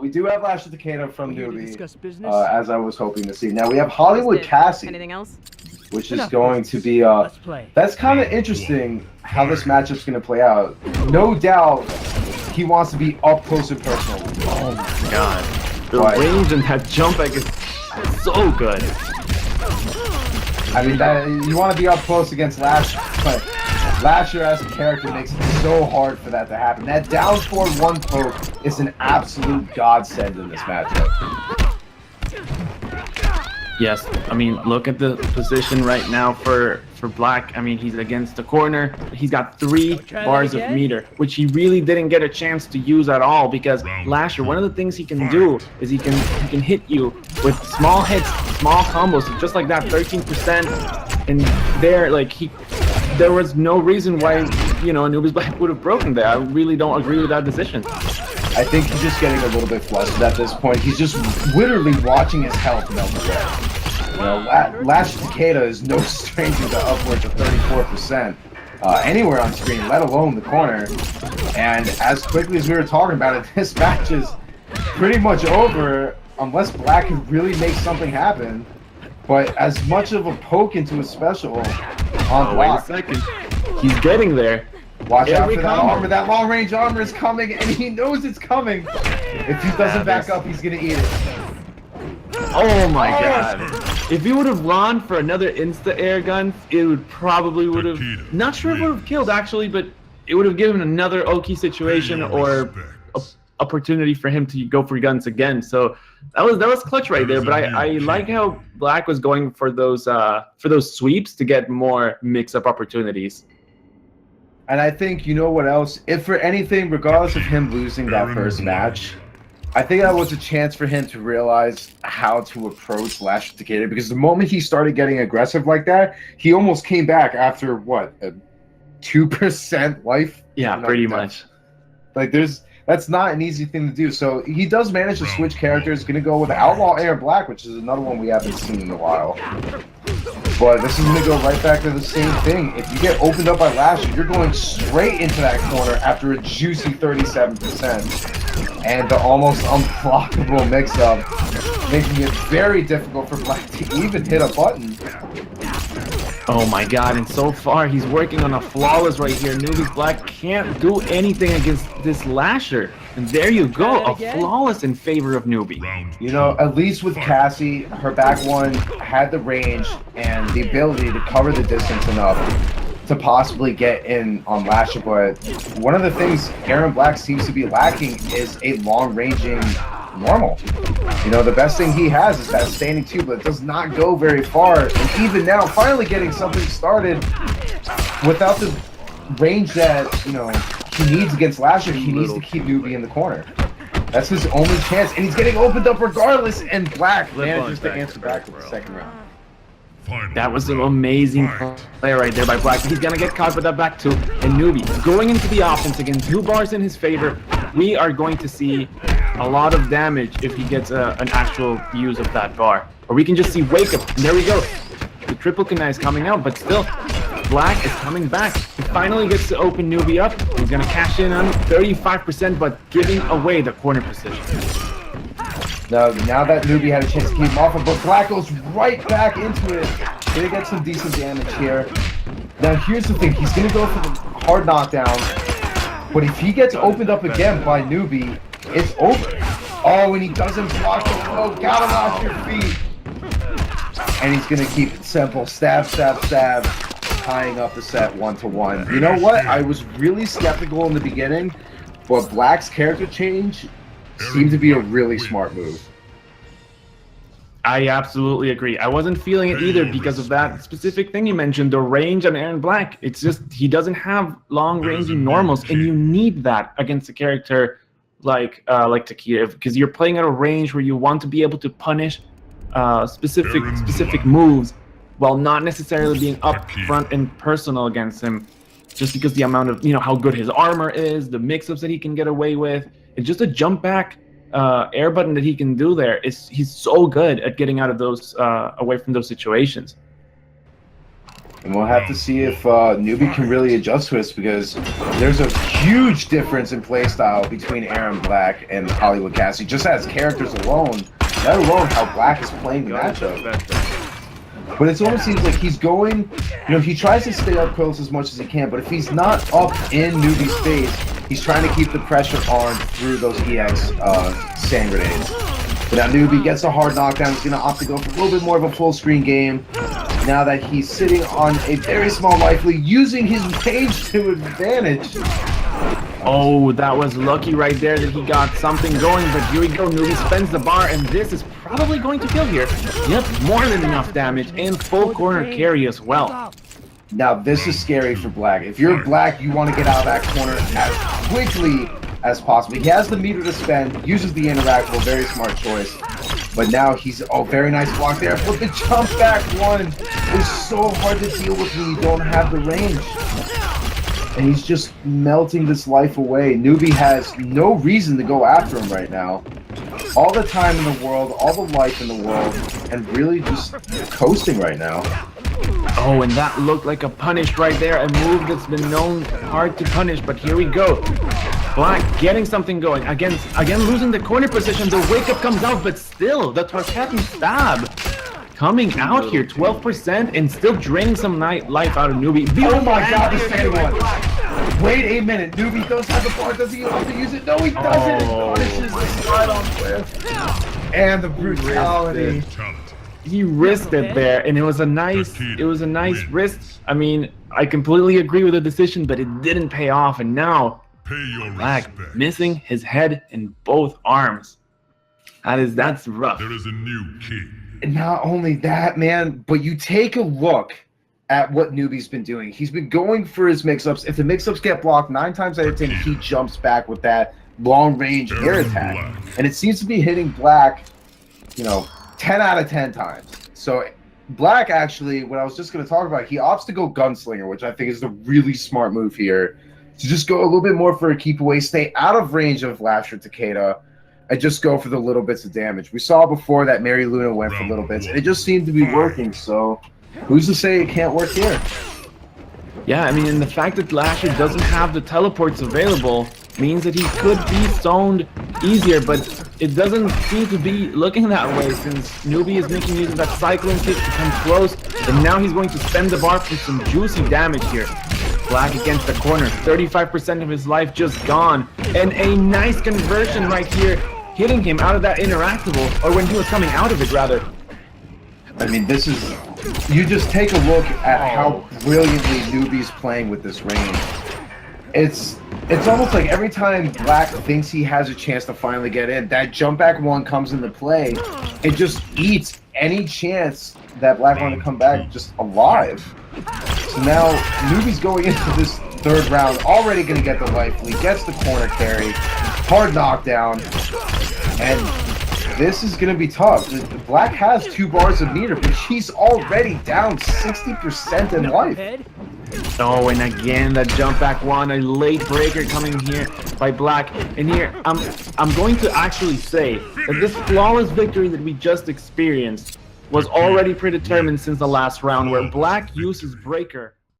We do have Lash of Takeda from NeUby, discuss business? as I was hoping to see. Now we have Hollywood Cassie, Anything else? which is going to be Let's play. that's kind of interesting how this matchup's going to play out. No doubt he wants to be up close and personal. Oh my god. The range and that jump back is so good. I mean, you want to be up close against Lash, but Lasher as a character makes it so hard for that to happen. That down forward one poke is an absolute godsend in this matchup. Yes, I mean, look at the position right now for Black. I mean, he's against the corner. He's got 3 bars of meter, which he really didn't get a chance to use at all because Lasher, one of the things he can do is he can hit you with small hits, small combos, just like that, 13%. And there, like, there was no reason why, you know, AnubizBlack would have broken there. I really don't agree with that decision. I think he's just getting a little bit flustered at this point. He's just literally watching his health melt away. You know, Lash Takeda is no stranger to upwards of 34% anywhere on screen, let alone the corner. And as quickly as we were talking about it, this match is pretty much over unless Black can really make something happen. But as much of a poke into a special on Black. Wait a second. He's getting there. Watch out for that armor. That long range armor is coming, and he knows it's coming. If he doesn't back up, he's gonna eat it. Oh my god. If he would have run for another insta air gun, it would probably would have, not sure if it would have killed actually, but it would have given another Oki situation or opportunity for him to go for guns again. So that was clutch right there. But I like how Black was going for those sweeps to get more mix-up opportunities. And I think, you know what else? If for anything, regardless of him losing that first match, I think that was a chance for him to realize how to approach Lash Takeda, because the moment he started getting aggressive like that, he almost came back after, what, a 2% life? Yeah, pretty much. Like, that's not an easy thing to do. So he does manage to switch characters. Going to go with Outlaw Air Black, which is another one we haven't seen in a while. But this is going to go right back to the same thing. If you get opened up by Lasher, you're going straight into that corner after a juicy 37%. And the almost unblockable mix-up, making it very difficult for Black to even hit a button. Oh my god, and so far he's working on a flawless right here. NeUbyBlack can't do anything against this Lasher. And there you go, a flawless in favor of NeUby. You know, at least with Cassie, her back one had the range and the ability to cover the distance enough to possibly get in on Lasher, but one of the things Aaron Black seems to be lacking is a long-ranging normal. You know, the best thing he has is that standing 2, but it does not go very far. And even now, finally getting something started without the range that, you know, he needs against Lasher, he needs to keep NeUby in the corner. That's his only chance, and he's getting opened up regardless, and Black manages to answer back with the second round. That was an amazing play right there by Black. He's gonna get caught with that back 2, and NeUby going into the offense again, 2 bars in his favor. We are going to see a lot of damage if he gets an actual use of that bar. Or we can just see Wake Up, and there we go. The triple kunai is coming out, but still, Black is coming back. He finally gets to open NeUby up. He's gonna cash in on 35%, but giving away the corner position. Now that NeUby had a chance to keep him off, but Black goes right back into it. Gonna get some decent damage here. Now here's the thing, he's gonna go for the hard knockdown, but if he gets opened up again by NeUby, it's over. Oh, and he doesn't block the low, gotta watch your feet. And he's gonna keep it simple, stab, stab, stab, tying up the set 1-1. You know what? I was really skeptical in the beginning, but Black's character change seemed to be a really smart move. I absolutely agree. I wasn't feeling it either because of that specific thing you mentioned, the range on Aaron Black. It's just, he doesn't have long-ranging normals, and you need that against a character like Takeda, because you're playing at a range where you want to be able to punish specific moves while not necessarily being up front and personal against him, just because the amount of, you know, how good his armor is, the mix-ups that he can get away with. It's just a jump back air button that he can do there. He's so good at getting out of those away from those situations. And we'll have to see if NeUby can really adjust to this, because there's a huge difference in playstyle between Aaron Black and Hollywood Cassie. Just as characters alone, let alone how Black is playing the matchup. But it almost seems like he's going, you know, he tries to stay up close as much as he can, but if he's not up in NeUby's face, he's trying to keep the pressure on through those EX sand grenades. But now NeUby gets a hard knockdown. He's going to opt to go for a little bit more of a full screen game. Now that he's sitting on a very small life lead, using his rage to advantage. Oh, that was lucky right there that he got something going, but here we go. NeUby spends the bar, and this is probably going to kill here. Yep, more than enough damage, and full corner carry as well. Now this is scary for Black. If you're Black, you want to get out of that corner as quickly as possible. He has the meter to spend, uses the interactable, very smart choice. But now he's, oh, very nice block there. But the jump back one is so hard to deal with when you don't have the range. And he's just melting this life away. NeUby has no reason to go after him right now. All the time in the world, all the life in the world, and really just coasting right now. Oh, and that looked like a punish right there. A move that's been known hard to punish, but here we go. Black getting something going. Again losing the corner position. The wake up comes out, but still, the Tarkatan stab coming out here, 12%, and still draining some life out of NeUby. Oh my god, the second one. Wait a minute, NeUby does have the bar. Does he have to use it? No, he doesn't. Oh. It punishes the slide on cliff. And the brutality. He risked it there, and it was a nice risk. I mean, I completely agree with the decision, but it didn't pay off, and now Black missing his head and both arms. That's rough. There is a new king. And not only that, man, but you take a look at what NeUby's been doing. He's been going for his mix-ups. If the mix-ups get blocked, 9 times out of 10, he jumps back with that long-range air attack. And it seems to be hitting Black, you know, 10 out of 10 times. So Black, actually, what I was just going to talk about, he opts to go Gunslinger, which I think is the really smart move here. To just go a little bit more for a keep away, stay out of range of Lasher Takeda, and just go for the little bits of damage. We saw before that Mary Luna went for little bits, and it just seemed to be working, so who's to say it can't work here? Yeah, I mean, and the fact that Lasher doesn't have the teleports available means that he could be zoned easier, but it doesn't seem to be looking that way, since NeUby is making use of that cycling kick to come close, and now he's going to spend the bar for some juicy damage here. Black against the corner, 35% of his life just gone, and a nice conversion right here, hitting him out of that interactable, or when he was coming out of it, rather. I mean, this is, you just take a look at how brilliantly NeUby's playing with this range. It's almost like every time Black thinks he has a chance to finally get in, that jump back one comes into play. It just eats any chance that Black want to come back just alive. So now NeUby's going into this third round, already going to get the life lead, gets the corner carry, hard knockdown, and this is going to be tough. Black has 2 bars of meter, but he's already down 60% in life. Oh, and again, that jump back one, a late breaker coming here by Black. And here, I'm going to actually say that this flawless victory that we just experienced was already predetermined since the last round, where Black uses breaker